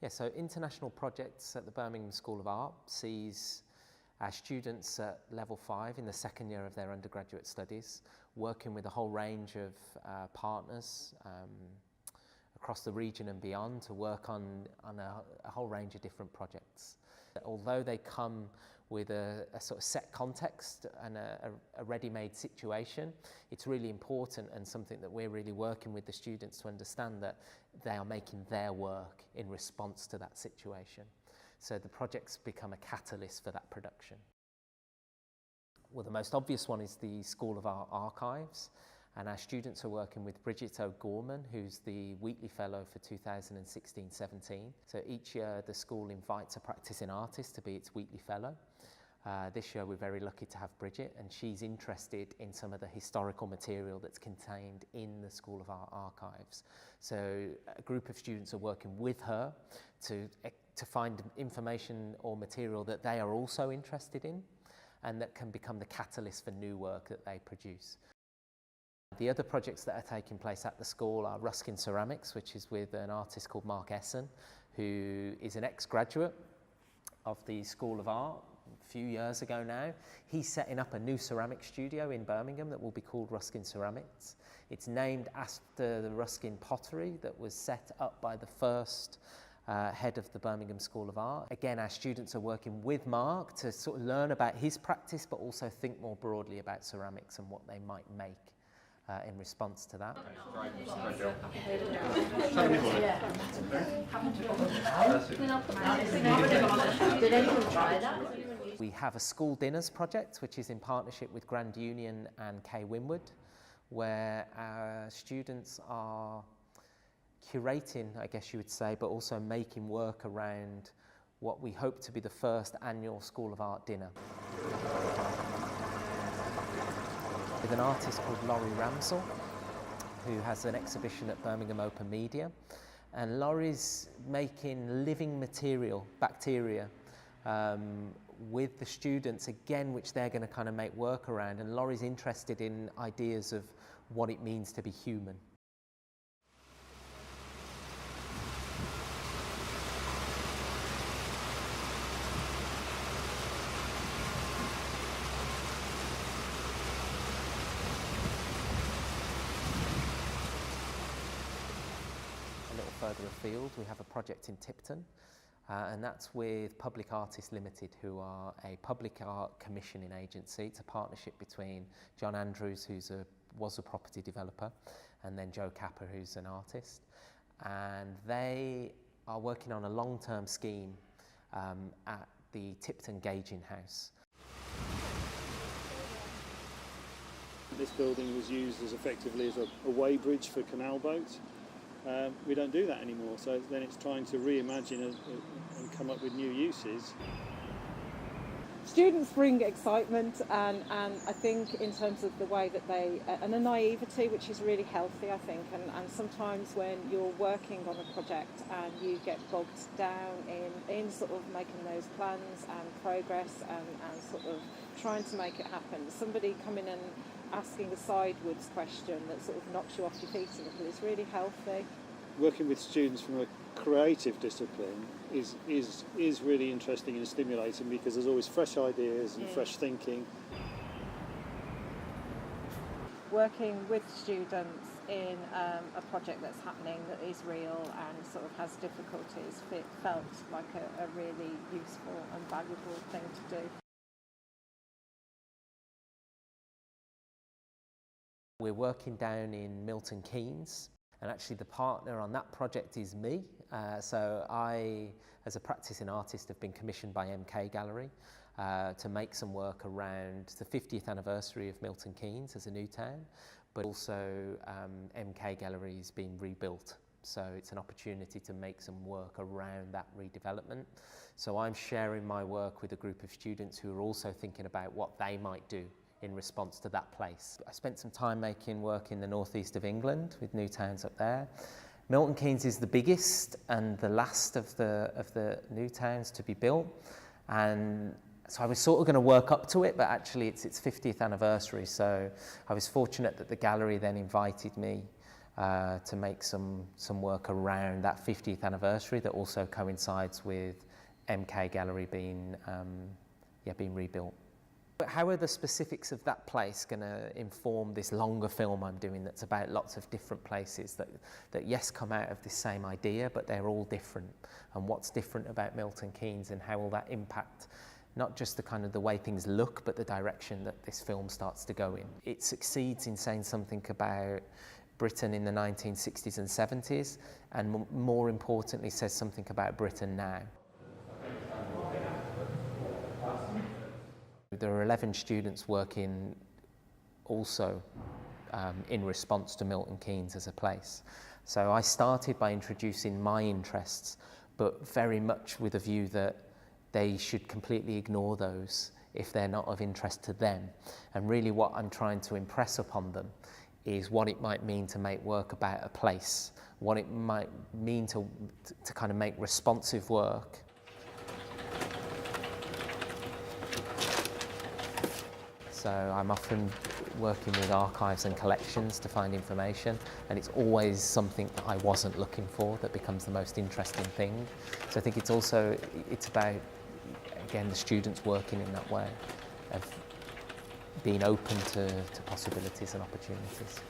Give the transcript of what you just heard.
Yeah, so international projects at the Birmingham School of Art sees our students at level 5 in the second year of their undergraduate studies working with a whole range of partners across the region and beyond to work on a whole range of different projects. Although they come with a sort of set context and a ready-made situation, it's really important and something that we're really working with the students to understand that they are making their work in response to that situation. So the projects become a catalyst for that production. Well, the most obvious one is the School of Art Archives, and our students are working with Bridget O'Gorman, who's the Wheatley Fellow for 2016-17. So each year the school invites a practicing artist to be its Wheatley Fellow. This year we're very lucky to have Bridget, and she's interested in some of the historical material that's contained in the School of Art Archives. So a group of students are working with her to find information or material that they are also interested in and that can become the catalyst for new work that they produce. The other projects that are taking place at the school are Ruskin Ceramics, which is with an artist called Mark Essen, who is an ex-graduate of the School of Art a few years ago now. He's setting up a new ceramic studio in Birmingham that will be called Ruskin Ceramics. It's named after the Ruskin pottery that was set up by the first head of the Birmingham School of Art. Again, our students are working with Mark to sort of learn about his practice, but also think more broadly about ceramics and what they might make in response to that. We have a school dinners project, which is in partnership with Grand Union and K Winwood, where our students are curating, I guess you would say, but also making work around what we hope to be the first annual School of Art dinner. With an artist called Laurie Ramsell, who has an exhibition at Birmingham Open Media. And Laurie's making living material, bacteria, with the students, again, which they're going to kind of make work around. And Laurie's interested in ideas of what it means to be human. Further afield, we have a project in Tipton, and that's with Public Artists Limited, who are a public art commissioning agency. It's a partnership between John Andrews, who was a property developer, and then Joe Capper, who's an artist. And they are working on a long-term scheme at the Tipton Gauging House. This building was used as effectively as a weighbridge for canal boats. We don't do that anymore, so then it's trying to reimagine and come up with new uses. Students bring excitement and I think in terms of the way that they, and a naivety which is really healthy, I think, and sometimes when you're working on a project and you get bogged down in sort of making those plans and progress and sort of trying to make it happen, somebody coming and asking a sideways question that sort of knocks you off your feet a little is really healthy. Working with students from a creative discipline is really interesting and stimulating because there's always fresh ideas and fresh thinking. Working with students in a project that's happening that is real and sort of has difficulties felt like a really useful and valuable thing to do. We're working down in Milton Keynes, and actually the partner on that project is me. So I, as a practicing artist, have been commissioned by MK Gallery to make some work around the 50th anniversary of Milton Keynes as a new town, but also MK Gallery is being rebuilt. So it's an opportunity to make some work around that redevelopment. So I'm sharing my work with a group of students who are also thinking about what they might do in response to that place. I spent some time making work in the northeast of England with new towns up there. Milton Keynes is the biggest and the last of the new towns to be built, and so I was sort of going to work up to it, but actually it's its 50th anniversary, so I was fortunate that the gallery then invited me to make some work around that 50th anniversary that also coincides with MK Gallery being rebuilt. But how are the specifics of that place going to inform this longer film I'm doing that's about lots of different places that yes, come out of this same idea, but they're all different? And what's different about Milton Keynes, and how will that impact not just the kind of the way things look, but the direction that this film starts to go in? It succeeds in saying something about Britain in the 1960s and 70s, and more importantly says something about Britain now. There are 11 students working also in response to Milton Keynes as a place. So I started by introducing my interests, but very much with a view that they should completely ignore those if they're not of interest to them. And really what I'm trying to impress upon them is what it might mean to make work about a place, what it might mean to kind of make responsive work. So I'm often working with archives and collections to find information, and it's always something that I wasn't looking for that becomes the most interesting thing. So I think it's about, again, the students working in that way, of being open to possibilities and opportunities.